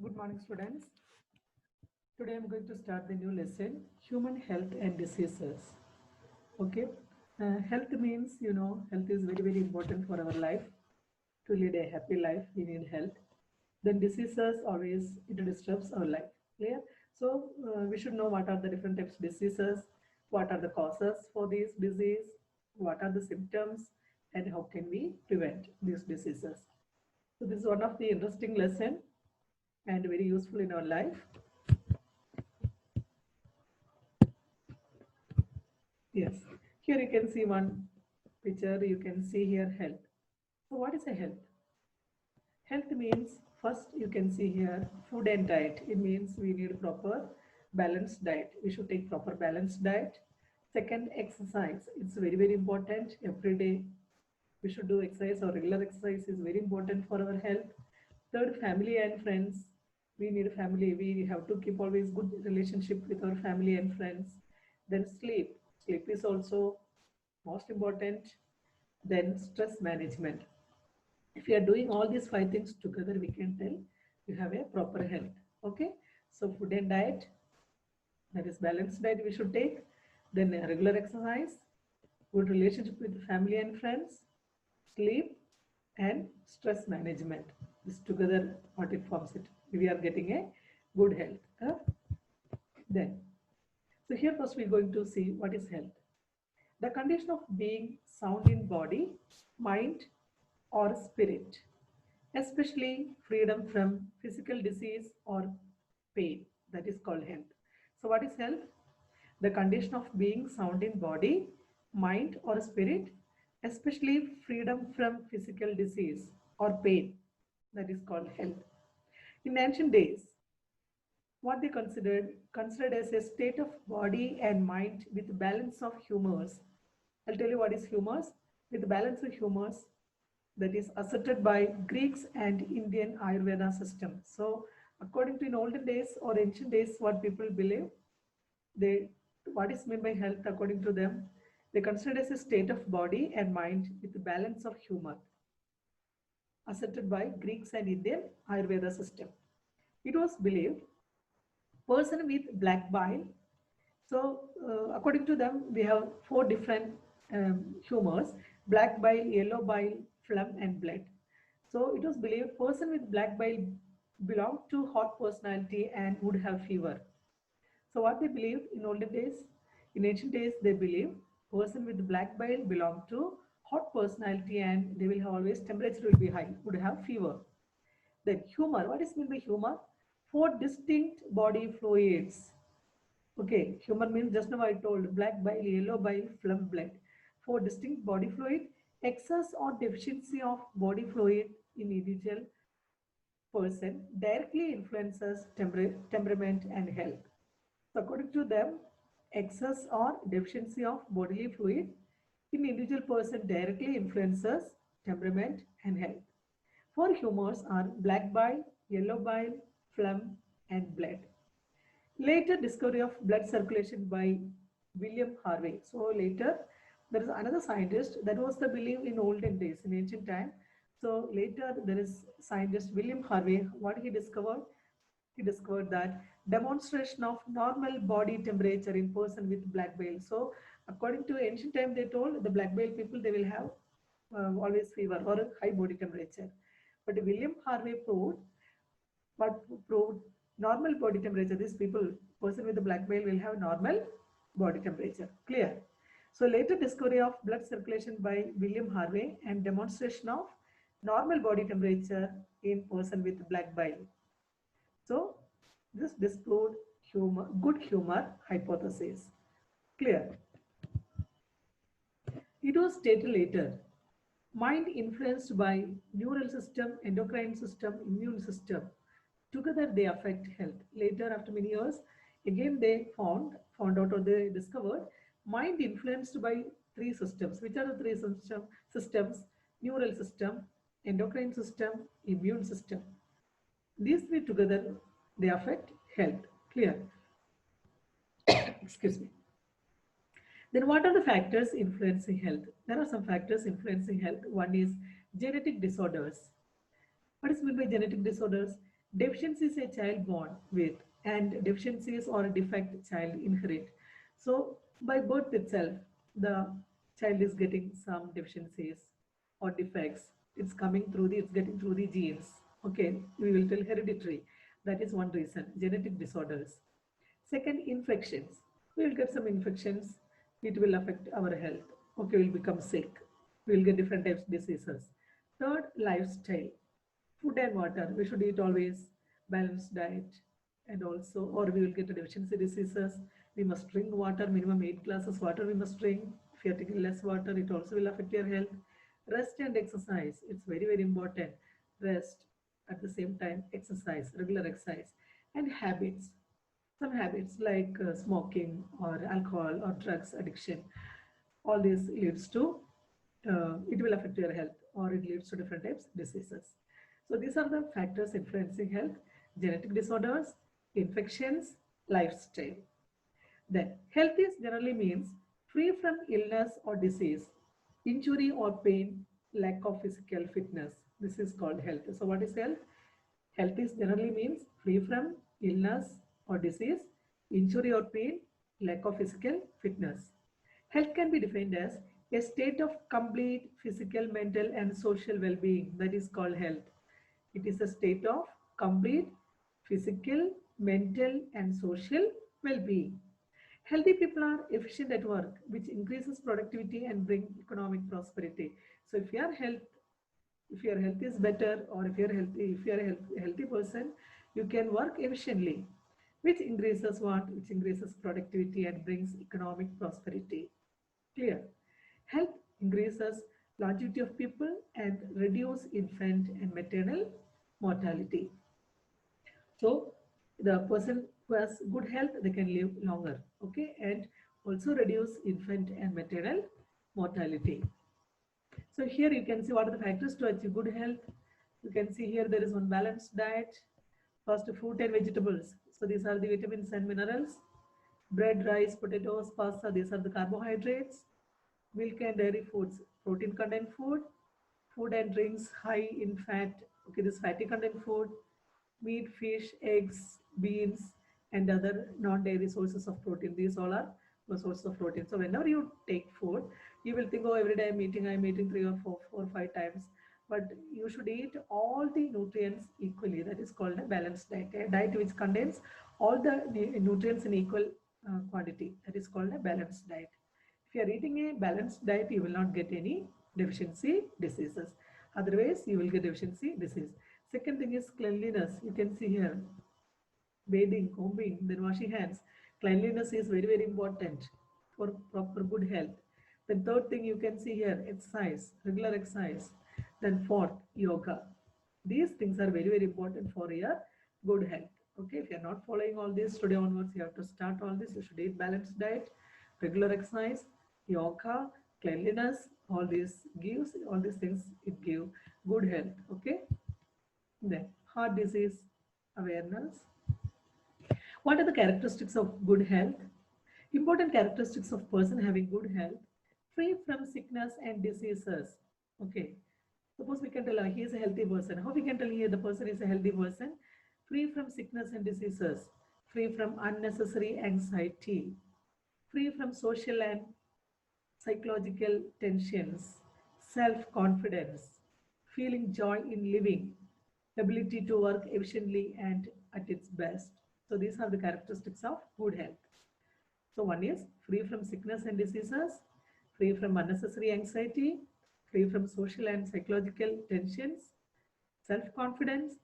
Good morning, students. Today I'm going to start the new lesson, Human Health and Diseases. Okay. Health means, health is very, very important for our life. To lead a happy life, we need health. Then diseases always, it disturbs our life. Clear? So we should know what are the different types of diseases, what are the causes for this disease, what are the symptoms, and how can we prevent these diseases. So this is one of the interesting lesson and very useful in our life. Yes, here you can see one picture, you can see here health. So what is a health? Health means first you can see here food and diet. It means we need proper balanced diet. We should take proper balanced diet. Second, exercise. It's very, very important. Every day we should do exercise or regular exercise is very important for our health. Third, family and friends. We need a family. We have to keep always good relationship with our family and friends. Then sleep. Sleep is also most important. Then stress management. If you are doing all these five things together, we can tell you have a proper health. Okay. So food and diet, that is balanced diet we should take. Then regular exercise, good relationship with family and friends, sleep, and stress management. This together what it forms it. We are getting a good health. Then, so here first we're going to see what is health. The condition of being sound in body, mind, or spirit, especially freedom from physical disease or pain. That is called health. So, what is health? The condition of being sound in body, mind, or spirit, especially freedom from physical disease or pain. That is called health. In ancient days, what they considered as a state of body and mind with balance of humors. I'll tell you what is humors. With balance of humors that is asserted by Greeks and Indian Ayurveda system. So according to in olden days or ancient days, what people believe, they what is meant by health according to them, they consider as a state of body and mind with balance of humor, asserted by Greeks and Indian Ayurveda system. It was believed person with black bile. So according to them, we have four different humors: black bile, yellow bile, phlegm, and blood. So it was believed person with black bile belonged to hot personality and would have fever. So what they believed in olden days, in ancient days, they believed person with black bile belonged to hot personality and they will have always temperature will be high, would have fever. Then humor, what is meant by humor? Four distinct body fluids. Okay, humor means just now I told black bile, yellow bile, phlegm, blood. Four distinct body fluid, excess or deficiency of body fluid in individual person directly influences temperament and health. So according to them, excess or deficiency of bodily fluid in individual person directly influences temperament and health. Four humors are black bile, yellow bile, phlegm, and blood. Later discovery of blood circulation by William Harvey. So later there is another scientist that was the belief in olden days, in ancient time. So later there is scientist William Harvey. What he discovered? He discovered that demonstration of normal body temperature in person with black bile. So according to ancient time, they told the black bile people they will have always fever or a high body temperature. But William Harvey proved what proved normal body temperature. These people, person with the black bile will have normal body temperature. Clear? So later discovery of blood circulation by William Harvey and demonstration of normal body temperature in person with black bile. So this disproved good humor hypothesis. Clear? It was stated later. Mind influenced by neural system, endocrine system, immune system. Together they affect health. Later, after many years, again they found out or they discovered mind influenced by three systems. Which are the three systems? Neural system, endocrine system, immune system. These three together they affect health. Clear? Excuse me. Then what are the factors influencing health? There are some factors influencing health. One is genetic disorders. What is meant by genetic disorders? Deficiencies a child born with, and deficiencies or a defect child inherit. So by birth itself, the child is getting some deficiencies or defects. It's getting through the genes. Okay, we will tell hereditary. That is one reason, genetic disorders. Second, infections. We will get some infections. It will affect our health. Okay, we'll become sick. We'll get different types of diseases. Third, lifestyle. Food and water. We should eat always balanced diet, and also, or we will get deficiency diseases. We must drink water, minimum 8 glasses water we must drink. If you are taking less water, it also will affect your health. Rest and exercise. It's very, very important. Rest at the same time, exercise, regular exercise, and habits. Some habits like smoking or alcohol or drugs addiction, all this leads to, it will affect your health, or it leads to different types of diseases. So these are the factors influencing health: genetic disorders, infections, lifestyle. Then health is generally means free from illness or disease, injury or pain, lack of physical fitness. This is called health. So what is health? Health is generally means free from illness or disease, injury or pain, lack of physical fitness. Health can be defined as a state of complete physical, mental, and social well-being. That is called health. It is a state of complete physical, mental, and social well-being. Healthy people are efficient at work, which increases productivity and bring economic prosperity. So if your health is better, or if you're a healthy person, you can work efficiently, which increases what? Which increases productivity and brings economic prosperity. Clear? Health increases longevity of people and reduce infant and maternal mortality. So the person who has good health, they can live longer, okay, and also reduce infant and maternal mortality. So here you can see what are the factors to achieve good health. You can see here there is one balanced diet. First, fruit and vegetables. So these are the vitamins and minerals. Bread, rice, potatoes, pasta, these are the carbohydrates. Milk and dairy foods, protein content food. Food and drinks high in fat, okay, this fatty content food. Meat, fish, eggs, beans, and other non-dairy sources of protein. These all are the sources of protein. So whenever you take food, you will think, oh, every day I'm eating 3 or 4 or 5 times. But you should eat all the nutrients equally. That is called a balanced diet. A diet which contains all the nutrients in equal quantity. That is called a balanced diet. If you are eating a balanced diet, you will not get any deficiency diseases. Otherwise, you will get deficiency disease. Second thing is cleanliness. You can see here, bathing, combing, then washing hands. Cleanliness is very, very important for proper good health. Then third thing you can see here, exercise, regular exercise. Then fourth, yoga. These things are very, very important for your good health. Okay, if you're not following all this today onwards, you have to start all this. You should eat balanced diet, regular exercise, yoga, cleanliness, all these things, it give good health. Okay. Then heart disease awareness. What are the characteristics of good health? Important characteristics of person having good health: free from sickness and diseases. Okay. Suppose we can tell he is a healthy person. How we can tell here the person is a healthy person? Free from sickness and diseases, free from unnecessary anxiety, free from social and psychological tensions, self-confidence, feeling joy in living, ability to work efficiently and at its best. So these are the characteristics of good health. So one is free from sickness and diseases, free from unnecessary anxiety, free from social and psychological tensions, self-confidence,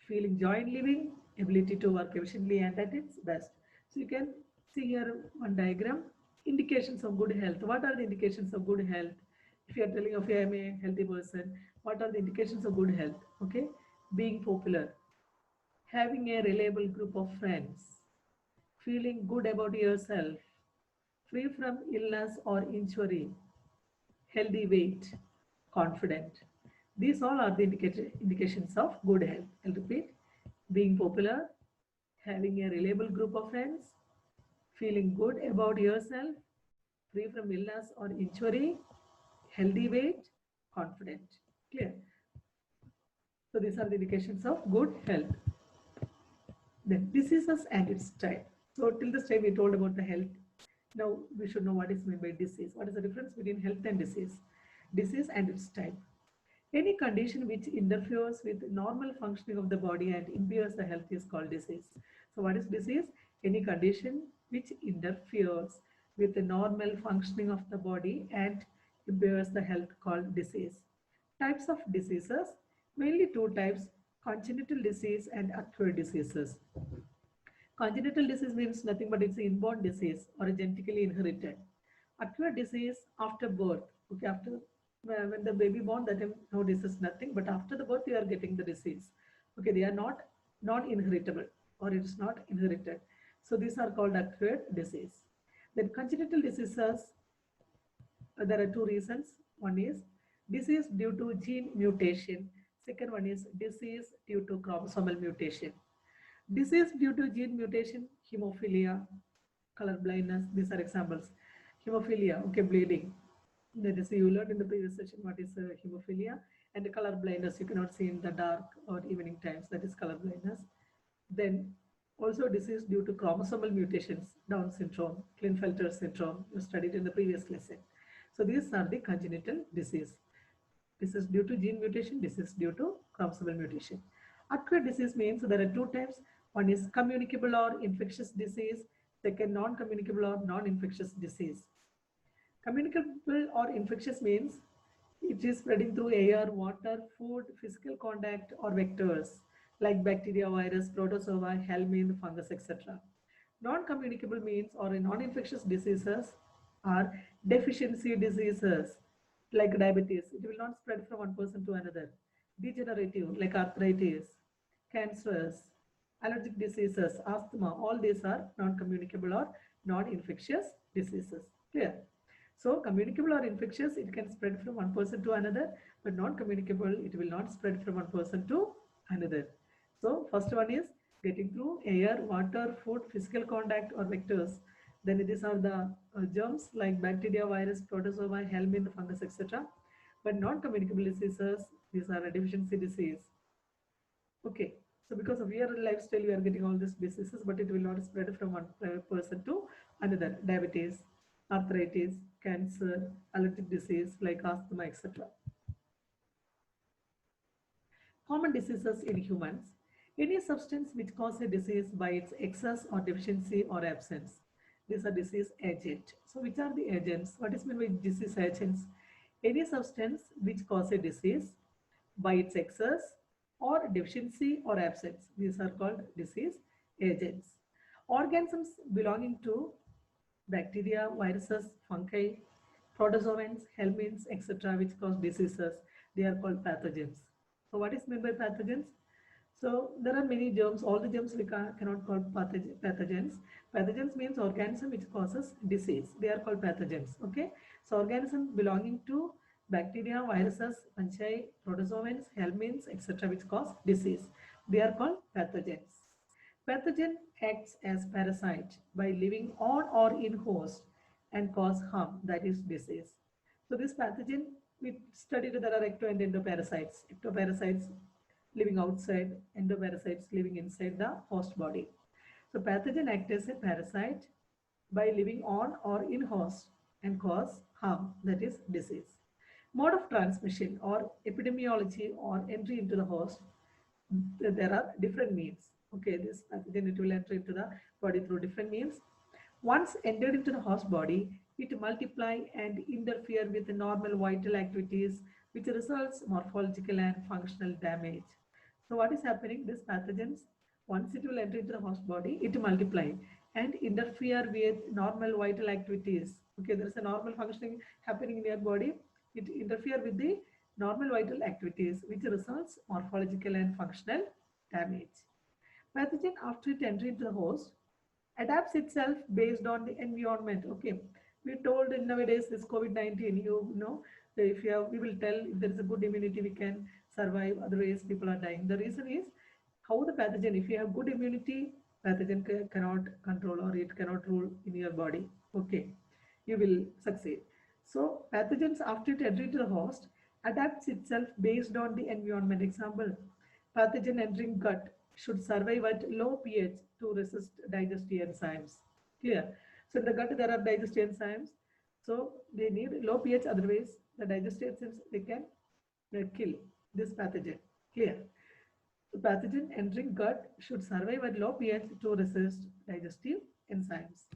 feeling joy in living, ability to work efficiently and at its best. So you can see here one diagram, indications of good health. What are the indications of good health? If you are telling, okay, I am a healthy person, what are the indications of good health? Okay, being popular, having a reliable group of friends, feeling good about yourself, free from illness or injury, healthy weight, confident. These all are the indications of good health. I'll repeat: being popular, having a reliable group of friends, feeling good about yourself, free from illness or injury, healthy weight, confident. Clear? So these are the indications of good health. Then diseases and its type. So till this time we told about the health. Now we should know what is meant by disease. What is the difference between health and disease? Disease and its type. Any condition which interferes with normal functioning of the body and impairs the health is called disease. So what is disease? Any condition which interferes with the normal functioning of the body and impairs the health called disease. Types of diseases, mainly two types, congenital disease and acquired diseases. Congenital disease means nothing but it's an inborn disease or a genetically inherited. Acquired disease after birth. Okay, after when the baby born, that time no disease, nothing. But after the birth, you are getting the disease. Okay, they are not non-inheritable or it is not inherited. So these are called acquired disease. Then congenital diseases, there are two reasons. One is disease due to gene mutation. Second one is disease due to chromosomal mutation. Disease due to gene mutation, hemophilia, color blindness, these are examples. Hemophilia, okay, bleeding. That is, you learned in the previous session what is hemophilia, and the color blindness, you cannot see in the dark or evening times, that is color blindness. Then also disease due to chromosomal mutations, Down syndrome, Klinefelter syndrome, you studied in the previous lesson. So these are the congenital disease. This is due to gene mutation, this is due to chromosomal mutation. Acquired disease means there are two types. One is communicable or infectious disease, second non-communicable or non-infectious disease. Communicable or infectious means it is spreading through air, water, food, physical contact or vectors like bacteria, virus, protozoa, helminth, fungus, etc. Non-communicable means or non-infectious diseases are deficiency diseases like diabetes. It will not spread from one person to another. Degenerative like arthritis, cancers, allergic diseases, asthma, all these are non-communicable or non-infectious diseases. Clear? So communicable or infectious, it can spread from one person to another, but non-communicable, it will not spread from one person to another. So first one is getting through air, water, food, physical contact or vectors. Then these are the germs like bacteria, virus, protozoa, helminth, fungus, etc. But non-communicable diseases, these are a deficiency disease. Okay, so because of your lifestyle, you are getting all these diseases, but it will not spread from one person to another. Diabetes, arthritis, cancer, allergic disease like asthma, etc. Common diseases in humans. Any substance which causes a disease by its excess or deficiency or absence. These are disease agent. So which are the agents? What is meant by disease agents? Any substance which causes a disease by its excess or deficiency or absence. These are called disease agents. Organisms belonging to bacteria, viruses, fungi, protozoans, helminths, etc., which cause diseases, they are called pathogens. So what is meant by pathogens? So there are many germs. All the germs we cannot call pathogens. Pathogens means organism which causes disease. They are called pathogens. Okay. So organism belonging to bacteria, viruses, fungi, protozoans, helminths, etc., which cause disease. They are called pathogens. Pathogen acts as parasite by living on or in host and cause harm, that is disease. So this pathogen, we studied there are ecto and endoparasites. Ectoparasites living outside, endoparasites living inside the host body. So pathogen acts as a parasite by living on or in host and cause harm, that is disease. Mode of transmission or epidemiology or entry into the host, there are different means. Okay, this pathogen, it will enter into the body through different means. Once entered into the host body, it multiply and interfere with the normal vital activities, which results morphological and functional damage. So what is happening? These pathogens, once it will enter into the host body, it multiply and interfere with normal vital activities. Okay, there is a normal functioning happening in your body. It interfere with the normal vital activities, which results morphological and functional damage. Pathogen, after it enters into the host, adapts itself based on the environment. Okay, we told in nowadays this COVID-19, you know, if you have, we will tell if there is a good immunity, we can survive. Otherwise, people are dying. The reason is how the pathogen. If you have good immunity, pathogen cannot control or it cannot rule in your body. Okay, you will succeed. So pathogens after it enters into the host adapts itself based on the environment. Example, pathogen entering gut. should survive at low pH to resist digestive enzymes. Clear? So in the gut there are digestive enzymes. So they need low pH, otherwise the digestive enzymes they can kill this pathogen. Clear? The pathogen entering gut should survive at low pH to resist digestive enzymes.